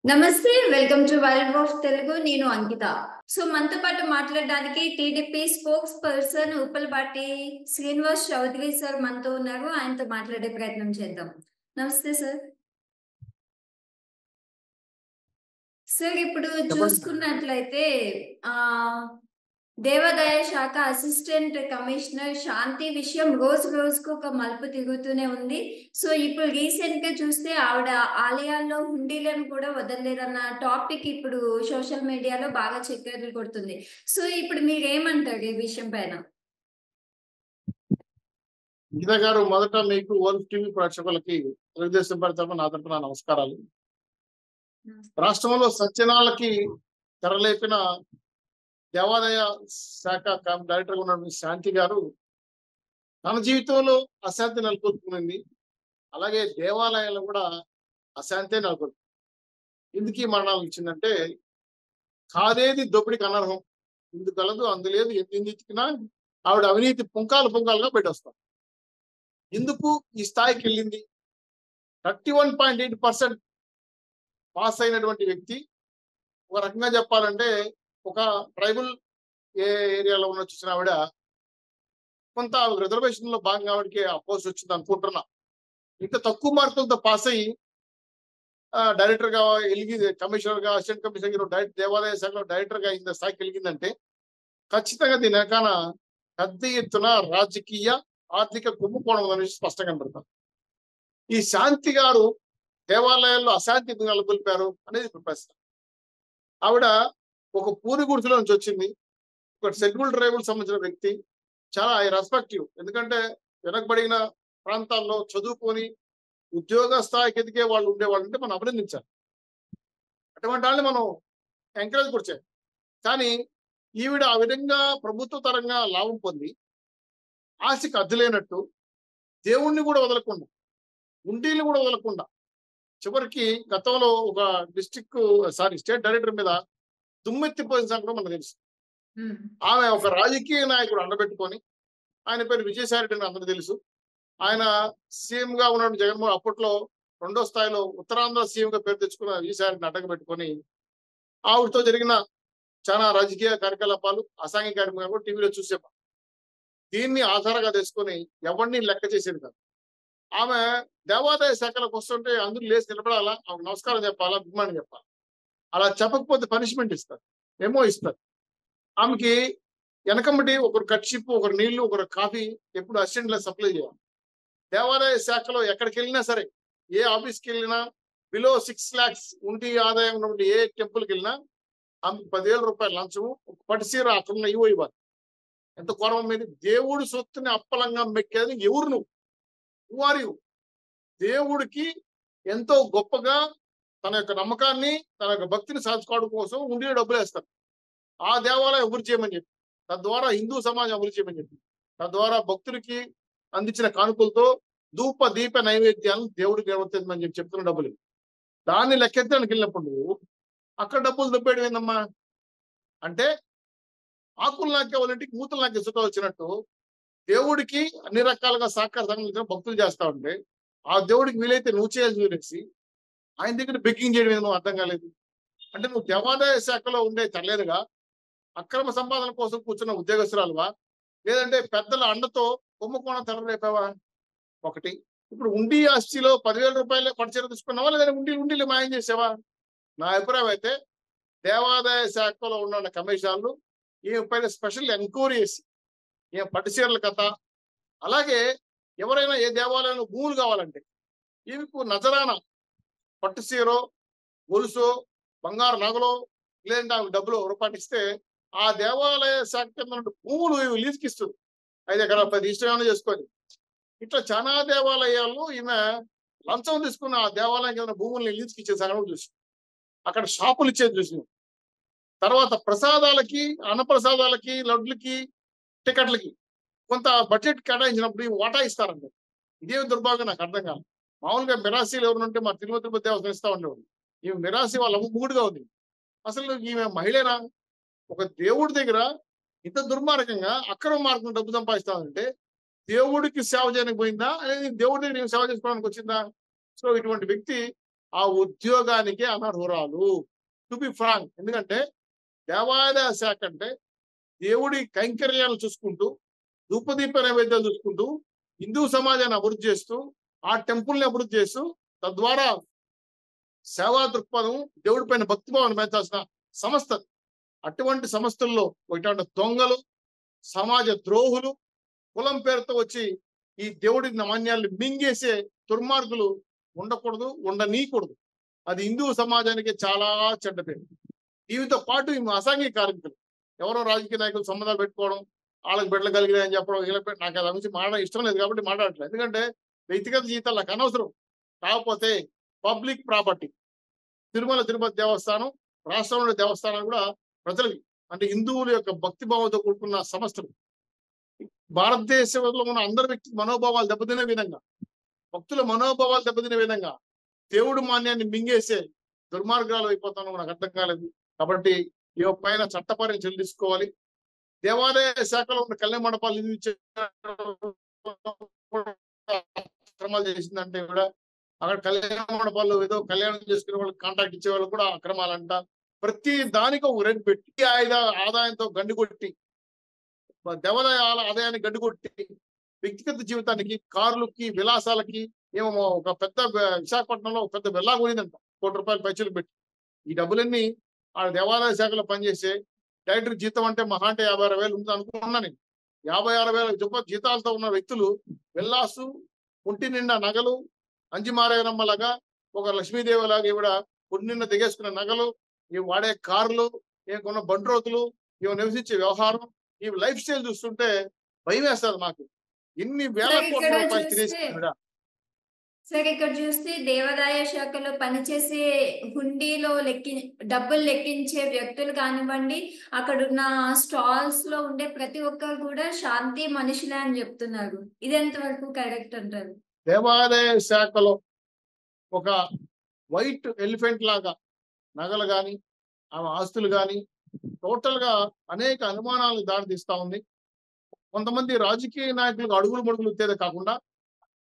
నమస్తే. Welcome to world of Telugu. నేను Ankita. So మనతో పాటు మాట్లాడడానికి TDP spokesperson Uppalapati Srinivas Chowdary sir మనతో ఉన్నారు. ఆయనతో మాట్లాడే ప్రయత్నం చేద్దాం. నమస్తే సార్. సార్ ఇప్పుడు చూసుకున్నట్లయితే దేవాదాయ శాఖ అసిస్టెంట్ కమిషనర్ శాంతి విషయం రోజు రోజుకు ఒక మలుపు తిరుగుతూనే ఉంది. సో ఇప్పుడు రీసెంట్ గా చూస్తే ఆవిడ ఆలయాల్లో హుండీలను కూడా వదలలేదన్న టాపిక్ ఇప్పుడు సోషల్ మీడియాలో బాగా చక్కర్లు కొడుతుంది. సో ఇప్పుడు మీరేమంటారు ఈ విషయం పైన? గీత గారు, మొదట మీకు వరల్డ్ టీవీ ప్రేక్షకులకి తెలుగుదేశం తరఫున నా తరఫున నమస్కారాలు. రాష్ట్రంలో సత్యనాలకి తెరలేపిన దేవాదాయ శాఖ డైరెక్టర్ ఉన్నటువంటి శాంతి గారు తన జీవితంలో అశాంతి నెలకొల్పుకునింది. అలాగే దేవాలయాలు కూడా అశాంతే నెలకొల్పు. ఎందుకు ఈ మరణాలు ఇచ్చిందంటే, కాదేది దోపిడికి అనర్హం, ఇందు కలదు అందులేదు, ఎందుకు ఇచ్చినా ఆవిడ అవినీతి పుంకాలుగా పెట్టొస్తారు. ఎందుకు ఈ స్థాయికి వెళ్ళింది? 31.8% పాస్ అయినటువంటి వ్యక్తి, ఒక రకంగా చెప్పాలంటే ఒక ట్రైబల్ ఏరియాలో ఉన్న చూసిన ఆవిడ కొంత రిజర్వేషన్ లో భాగంగా ఆవిడకి ఆ పోస్ట్ వచ్చింది అనుకుంటున్నా. ఇంకా తక్కువ మార్కులతో పాస్ అయ్యి డైరెక్టర్ గా కమిషనర్ గా, అసిస్టెంట్ కమిషనర్ గా, దేవాదాయ శాఖలో డైరెక్టర్ గా ఇంత స్థాయికి వెలిగిందంటే ఖచ్చితంగా దీని వెనకాల పెద్ద ఎత్తున రాజకీయ ఆర్థిక కుంభకోణం అనేది స్పష్టంగా కనబడతారు. ఈ శాంతి గారు దేవాలయాల్లో అశాంతి నెలకొల్పారు అనేది ప్రశ్న. ఆవిడ ఒక పూరి గుడిసెలో నుంచి వచ్చింది. ఒక షెడ్యూల్ ట్రైబల్ సంబంధించిన వ్యక్తి. చాలా రెస్పెక్టివ్. ఎందుకంటే వెనకబడిన ప్రాంతాల్లో చదువుకొని ఉద్యోగ స్థాయికి ఎదిగే వాళ్ళు ఉండేవాళ్ళు అంటే మనం అభినందించాలి. అటువంటి వాళ్ళని మనం ఎంకరేజ్ కూడా చేయాలి. కానీ ఈవిడ ఆ విధంగా ప్రభుత్వ పరంగా లాభం పొంది ఆశకి అద్దులేనట్టు దేవుణ్ణి కూడా వదలకుండా, ఉంటీలు కూడా వదలకుండా, చివరికి గతంలో ఒక స్టేట్ డైరెక్టర్ మీద దుమ్మెత్తిపోయిన సంగతి మనకు తెలుసు. ఆమె ఒక రాజకీయ నాయకుడు అండబెట్టుకొని, ఆయన పేరు విజయసాయి రెడ్డి అని అందరికీ తెలుసు. ఆయన సీఎం గా ఉన్న జగన్మోహన్ అప్పట్లో 2వ స్థాయిలో ఉత్తరాంధ్ర సీఎం గా పేరు తెచ్చుకున్న విజయసాయి రెడ్డిని అడ్డగబెట్టుకొని ఆవిడతో జరిగిన చాలా రాజకీయ కార్యకలాపాలు, అసాంఘిక కార్యక్రమాలు టీవీలో చూసేవారు. దీన్ని ఆధారంగా తీసుకొని ఎవరిని లెక్క చేసేది కాదు. ఆమె దేవాదాయ శాఖలకు వస్తుంటే అందరూ లేచి నిలబడాలా, ఆమెకు నమస్కారం చెప్పాలా, గుడ్ మార్నింగ్ చెప్పాలి. అలా చెప్పకపోతే పనిష్మెంట్ ఇస్తారు, ఏమో ఇస్తారు. ఆమెకి వెనకమ్మటి ఒకరు కట్షిప్, ఒకరు నీళ్లు, ఒకరు కాఫీ ఎప్పుడు అసిస్టెంట్ సప్లై చేయాలి. దేవాదాయ శాఖలో ఎక్కడికి వెళ్ళినా సరే, ఏ ఆఫీస్కి వెళ్ళినా బిలో 6 lakhs ఉండి ఆదాయం ఉన్నటువంటి ఏ టెంపుల్కి వెళ్ళినా ఆమెకు 10,000 రూపాయలు లంచము, ఒక పట్టుసీర అక్కడ ఇవ్వాలి. ఎంత కోరం మీద దేవుడి సొత్తుని అప్పలంగా మెక్కేది ఎవరు? నువ్వు దేవుడికి ఎంతో గొప్పగా తన యొక్క నమ్మకాన్ని, తన యొక్క భక్తిని సాధించుకోవడం కోసం ఉండి డబ్బులు వేస్తారు. ఆ దేవాలయం అభివృద్ధి చేయమని చెప్పి, తద్వారా హిందూ సమాజం అభివృద్ధి చేయమని చెప్పి, తద్వారా భక్తులకి అందించిన కానుకలతో ధూప దీప నైవేద్యాలను దేవుడికి నిర్వర్తించమని చెప్పి చెప్తున్న డబ్బులు. దాన్ని లెక్కెత్తడానికి వెళ్ళినప్పుడు అక్కడ డబ్బులు దుబ్బేయడం ఏందమ్మా అంటే, ఆకులు నాకే వాళ్ళ ఇంటికి మూతలు నాకే సుఖం వచ్చినట్టు దేవుడికి అన్ని రకాలుగా సహకార సంఘం భక్తులు చేస్తా ఉంటే, ఆ దేవుడికి వీలైతే నువ్వు చేయాల్సి వీలేసి ఆయన దగ్గర బెగ్గింగ్ చేయడం నువ్వు అర్థం కాలేదు. అంటే నువ్వు దేవాదాయ శాఖలో ఉండే తరలేదుగా, అక్రమ సంపాదన కోసం కూర్చున్న ఉద్యోగస్తురాలువా, లేదంటే పెద్దల అండతో కుంభకోణం తెరలేపావా? ఒకటి. ఇప్పుడు ఉండి ఆస్తిలో 10,000 రూపాయలు పట్టుచీర తీసుకున్నావా, లేదంటే ఉండిలు మాయం చేసావా? నా అభిప్రాయం అయితే దేవాదాయ శాఖలో ఉన్న కమిషనర్లు ఈమె పైన స్పెషల్ ఎంక్వైరీ చేసి ఈమె పట్టుచీరల కథ, అలాగే ఎవరైనా ఏ దేవాలయంలో భూములు కావాలంటే ఈమెకు నజరాన పట్టుచీరో, గొలుసో, బంగారు నగలో, లేదంటే ఆమె డబ్బులు రూపాయలు ఇస్తే ఆ దేవాలయ శాఖ కింద భూములు లీజుకి ఇస్తుంది. 5 ఎకరాలు 10 ఇష్టం చేసుకొని. ఇట్లా చాలా దేవాలయాల్లో ఈమె లంచం తీసుకున్న ఆ దేవాలయం కింద భూముల్ని లీజుకి ఇచ్చే సంగతి చూసి, అక్కడ షాపులు ఇచ్చేది చూసి, తర్వాత ప్రసాదాలకి, అన్నప్రసాదాలకి, లడ్లకి, టికెట్లకి కొంత బడ్జెట్ కేటాయించినప్పుడు ఈ వాటా ఇస్తారండి. ఇదే దుర్భాగ్యం, నాకు అర్థం కాదు. మామూలుగా మిరాసీలు ఎవరుంటే మా తిరుపతి దేవస్థానం ఇస్తా ఉండేవాళ్ళు. ఈమె మిరాసి వాళ్ళ మూడుగా ఉంది. అసలు ఈమె మహిళనా? ఒక దేవుడి దగ్గర ఇంత దుర్మార్గంగా అక్రమ మార్గం డబ్బు సంపాదిస్తామంటే దేవుడికి సేవ చేయడానికి పోయిందా, అనేది దేవుడి దగ్గర సేవ చేసుకోవడానికి వచ్చిందా? సో ఇటువంటి వ్యక్తి ఆ ఉద్యోగానికి అనర్హురాలు. To be frank. ఎందుకంటే దేవాదాయ శాఖ అంటే దేవుడి కైంకర్యాలు చూసుకుంటూ, ధూపదీప నైవేద్యాలు చూసుకుంటూ, హిందూ సమాజాన్ని అభివృద్ధి చేస్తూ, ఆ టెంపుల్ని అభివృద్ధి చేస్తూ, తద్వారా సేవా దృక్పథం, దేవుడి పైన భక్తిభావాన్ని పెంచాల్సిన సంస్థ. అటువంటి సంస్థల్లో ఇటువంటి దొంగలు, సమాజ ద్రోహులు, కులం పేరుతో వచ్చి ఈ దేవుడి నాణ్యాలను మింగేసే దుర్మార్గులు ఉండకూడదు, ఉండనీయకూడదు. అది హిందూ సమాజానికి చాలా చెడ్డ పేరు. దీనితో పాటు ఈ అసాంఘిక కార్మికులు ఎవరో రాజకీయ నాయకులు సంబంధాలు పెట్టుకోవడం, వాళ్ళకి బిడ్డలు కలిగినాయని చెప్పడం, నాకు అది గురించి మాట్లాడడం ఇష్టం లేదు కాబట్టి మాట్లాడట్లేదు. ఎందుకంటే వ్యక్తిగత జీవితాలు నాకు అనవసరం. కాకపోతే పబ్లిక్ ప్రాపర్టీ, తిరుమల తిరుపతి దేవస్థానం, రాష్ట్రంలోని దేవస్థానాలు కూడా ప్రజలవి. అంటే హిందువుల యొక్క భక్తి భావంతో కూడుకున్న సంస్థలు. భారతదేశంలో ఉన్న అందరి వ్యక్తి మనోభావాలు దెబ్బతినే విధంగా, భక్తుల మనోభావాలు దెబ్బతినే విధంగా దేవుడు మాన్యాన్ని మింగేసే దుర్మార్గాలు అయిపోతాను నాకు అర్థం కాలేదు. కాబట్టి ఈ పైన చట్టపరమైన చర్యలు తీసుకోవాలి. దేవాదాయ శాఖలో ఉన్న కళ్యాణ మండపాలు అక్రమాలు చేసిందంటే కూడా అక్కడ కళ్యాణ మండపాల్లో ఏదో కళ్యాణం చేసుకునే వాళ్ళకి కాంట్రాక్ట్ ఇచ్చే వాళ్ళు కూడా అక్రమాలంట. ప్రతి దానికి ఒక రేటు పెట్టి ఆదాయంతో గండి కొట్టి, దేవాదాయ ఆదాయాన్ని గండి కొట్టి, వ్యక్తిగత జీవితానికి, కార్లకి, విలాసాలకి ఏమో ఒక పెద్ద విశాఖపట్నంలో ఒక పెద్ద వెళ్ళా కొనిందంట ₹1,00,00,000 పైచలు పెట్టి. ఈ డబ్బులన్నీ ఆ దేవాదాయ శాఖలో పనిచేసే డైరెక్టర్ జీతం అంటే మహా అంటే 50,000-60,000 ఉంది అనుకున్నా నేను. 50,000-60,000 జీతాలతో ఉన్న వ్యక్తులు విల్లాసు, ఒంటి నిండా నగలు, అంజిమారేనమ్మలాగా, ఒక లక్ష్మీదేవి లాగా ఈవిడ ఒంటి నిండా దిగేసుకున్న నగలు, ఈ వాడే కార్లు, కొన్న బండ్రోతులు, ఇవి నివసించే వ్యవహారం, ఈ లైఫ్ స్టైల్ చూస్తుంటే భయం వేస్తుంది మాకు. ఎన్ని వేల కోట్ల రూపాయలు తినేసి సార్ ఇక్కడ చూస్తే దేవాదాయ శాఖలో పనిచేసే హుండీలో డబ్బులు లెక్కించే వ్యక్తులు కానివ్వండి, అక్కడ ఉన్న స్టాల్స్ లో ఉండే ప్రతి ఒక్కరు కూడా శాంతి మనుషులే అని చెప్తున్నారు. ఇది ఎంతవరకు కరెక్ట్ అంటారు? దేవాదాయ శాఖలో ఒక వైట్ ఎలిఫెంట్ లాగా నగలు గాని, ఆమె ఆస్తులు గాని టోటల్ గా అనేక అనుమానాలకు దారితీస్తా ఉంది. కొంతమంది రాజకీయ నాయకులకు అడుగులు మడుగులు ఇచ్చేదే కాకుండా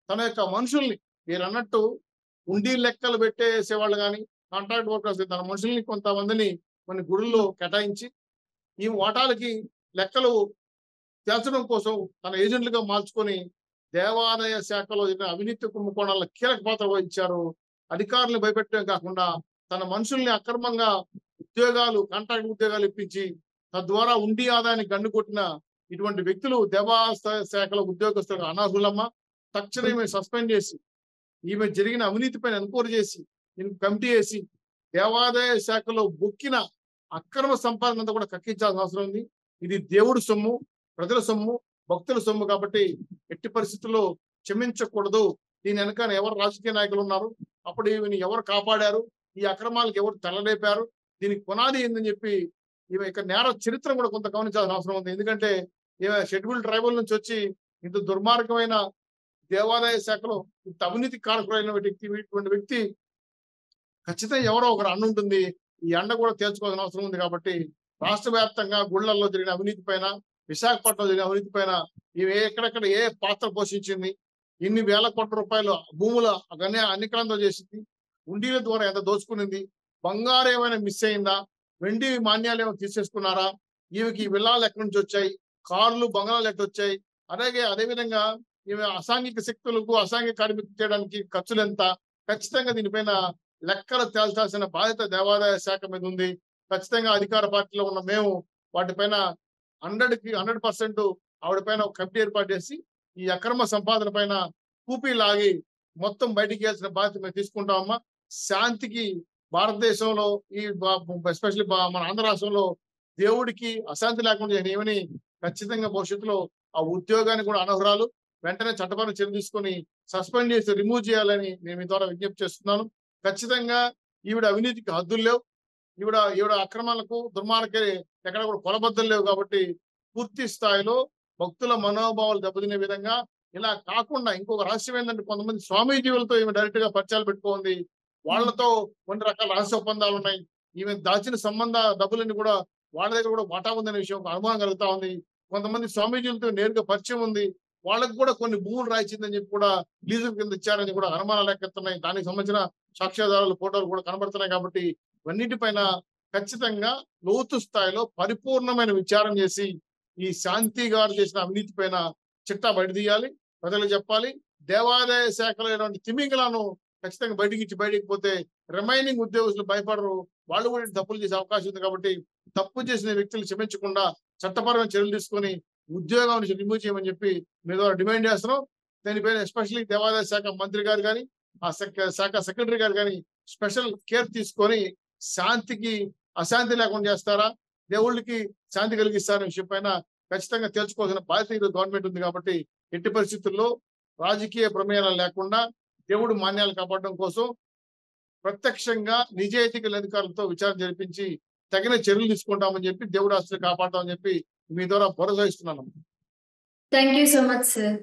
తన యొక్క మనుషుల్ని, మీరు అన్నట్టు ఉండి లెక్కలు పెట్టేసేవాళ్ళు కానీ, కాంట్రాక్ట్ వర్కర్స్ తన మనుషుల్ని కొంతమందిని కొన్ని గుడుల్లో కేటాయించి ఈ వాటాలకి లెక్కలు తేల్చడం కోసం తన ఏజెంట్లుగా మార్చుకొని దేవాదాయ శాఖలో అవినీతి కుంభకోణాల్లో కీలక పాత్ర వహించారు. అధికారులను భయపెట్టడం కాకుండా తన మనుషుల్ని అక్రమంగా ఉద్యోగాలు, కాంట్రాక్ట్ ఉద్యోగాలు ఇప్పించి తద్వారా ఉండి ఆదాయాన్ని గండు కొట్టిన ఇటువంటి వ్యక్తులు దేవాదాయ శాఖలో ఉద్యోగస్తులకు అనర్హులమ్మ. తక్షణమే సస్పెండ్ చేసి, ఈమె జరిగిన అవినీతి పైన ఎంక్వైరీ చేసి, కమిటీ వేసి దేవాదాయ శాఖలో బొక్కిన అక్రమ సంపాదన అంతా కూడా కక్కించాల్సిన అవసరం ఉంది. ఇది దేవుడి సొమ్ము, ప్రజల సొమ్ము, భక్తుల సొమ్ము కాబట్టి ఎట్టి పరిస్థితుల్లో క్షమించకూడదు. దీని వెనక ఎవరు రాజకీయ నాయకులు ఉన్నారు, అప్పుడు ఈమెను ఎవరు కాపాడారు, ఈ అక్రమాలకు ఎవరు తెల్లలేపారు, దీనికి పునాది ఏందని చెప్పి ఈమె ఇక్కడ నేర చరిత్ర కూడా కొంత గమనించాల్సిన అవసరం ఉంది. ఎందుకంటే ఈమె షెడ్యూల్ ట్రైబల్ నుంచి వచ్చి ఇంత దుర్మార్గమైన దేవాదాయ శాఖలో ఇంత అవినీతి కారకులైన ఇటువంటి వ్యక్తి ఖచ్చితంగా ఎవరో ఒకరు అండ ఉంటుంది. ఈ అండ కూడా తేల్చుకోవాల్సిన అవసరం ఉంది. కాబట్టి రాష్ట్ర వ్యాప్తంగా గుళ్లలో జరిగిన అవినీతి పైన, విశాఖపట్నంలో జరిగిన అవినీతి పైన ఈమె ఎక్కడెక్కడ ఏ పాత్ర పోషించింది, ఇన్ని వేల కోట్ల రూపాయలు భూముల అన్నికలంతో చేసింది, ఉండీల ద్వారా ఎంత దోచుకునింది, బంగారు ఏమైనా మిస్ అయిందా, వెండి మాన్యాలు ఏమైనా తీసేసుకున్నారా, ఈమెకి విల్లాలు ఎక్కడి నుంచి వచ్చాయి, కార్లు, బంగాళాలు ఎక్కడ వచ్చాయి, అదేవిధంగా ఈమె అసాంఘిక శక్తులకు, అసాంఘిక కార్మికులు చేయడానికి ఖర్చులు ఎంత, ఖచ్చితంగా దీనిపైన లెక్కలు తేల్చాల్సిన బాధ్యత దేవాదాయ శాఖ మీద ఉంది. ఖచ్చితంగా అధికార పార్టీలో ఉన్న మేము వాటిపైన 100% ఆవిడ పైన ఒక కమిటీ ఏర్పాటు చేసి ఈ అక్రమ సంపాదన పైన కూపీ లాగి మొత్తం బయటికి వెళ్ళాల్సిన బాధ్యత మేము తీసుకుంటామమ్మా. శాంతికి భారతదేశంలో ఎస్పెషల్లీ మన ఆంధ్ర రాష్ట్రంలో దేవుడికి అశాంతి లేకుండా ఏమని ఖచ్చితంగా భవిష్యత్తులో ఆ ఉద్యోగాన్ని కూడా అనర్హురాలు, వెంటనే చట్టపరమైన చర్య తీసుకొని సస్పెండ్ చేసి రిమూవ్ చేయాలని నేను మీ ద్వారా విజ్ఞప్తి చేస్తున్నాను. ఖచ్చితంగా ఈవిడ అవినీతికి హద్దులు లేవు, ఈవిడ అక్రమాలకు, దుర్మార్గ ఎక్కడ కూడా కొలబద్దలు లేవు. కాబట్టి పూర్తి స్థాయిలో భక్తుల మనోభావాలు దెబ్బతినే విధంగా, ఇలా కాకుండా ఇంకొక రహస్యం ఏంటంటే కొంతమంది స్వామీజీలతో ఈమె డైరెక్ట్ గా పరిచయాలు పెట్టుకోండి, వాళ్ళతో కొన్ని రకాల రహస్య ఒప్పందాలు ఉన్నాయి. ఈమె దాచిన సంబంధ డబ్బులన్నీ కూడా వాళ్ళ దగ్గర కూడా వాటా ఉందనే విషయం అనుమానం కలుగుతా ఉంది. కొంతమంది స్వామీజీలతో నేరుగా పరిచయం ఉంది, వాళ్ళకు కూడా కొన్ని భూములు రాయించిందని చెప్పి కూడా లీజు కింద ఇచ్చారని కూడా అనుమానాలు ఎక్కడుతున్నాయి. దానికి సంబంధించిన సాక్ష్యాధారాలు, ఫోటోలు కూడా కనబడుతున్నాయి. కాబట్టి ఇవన్నిటిపైన ఖచ్చితంగా లోతు స్థాయిలో పరిపూర్ణమైన విచారణ చేసి ఈ శాంతి గారు చేసిన అవినీతి పైన చిట్టా బయటదీయాలి, ప్రజలకు చెప్పాలి. దేవాదాయ శాఖలో ఇలాంటి తిమింగలను ఖచ్చితంగా బయటికి పోతే రిమైనింగ్ ఉద్యోగస్తులు భయపడరు. వాళ్ళు కూడా తప్పులు చేసే అవకాశం ఉంది. కాబట్టి తప్పు చేసిన వ్యక్తులు క్షమించకుండా చట్టపరమైన చర్యలు తీసుకొని ఉద్యోగం నుంచి రిమూవ్ చేయమని చెప్పి మీ ద్వారా డిమాండ్ చేస్తున్నాం. దీనిపైన ఎస్పెషల్లీ దేవాదాయ శాఖ మంత్రి గారు కానీ, ఆ శాఖ సెక్రటరీ గారు కానీ స్పెషల్ కేర్ తీసుకొని శాంతికి అశాంతి లేకుండా చేస్తారా, దేవుళ్ళకి శాంతి కలిగిస్తారనే విషయం పైన ఖచ్చితంగా తెలుసుకోవాల్సిన బాధ్యత ఈరోజు గవర్నమెంట్ ఉంది. కాబట్టి ఎట్టి పరిస్థితుల్లో రాజకీయ ప్రమేయాలు లేకుండా దేవుడు మాన్యాలు కాపాడడం కోసం ప్రత్యక్షంగా నిజాయితీ అధికారులతో విచారణ జరిపించి తగిన చర్యలు తీసుకుంటామని చెప్పి దేవుడు ఆస్తులు కాపాడతామని చెప్పి మీ ద్వారా భరోసా ఇస్తున్నాను. Thank you so much sir.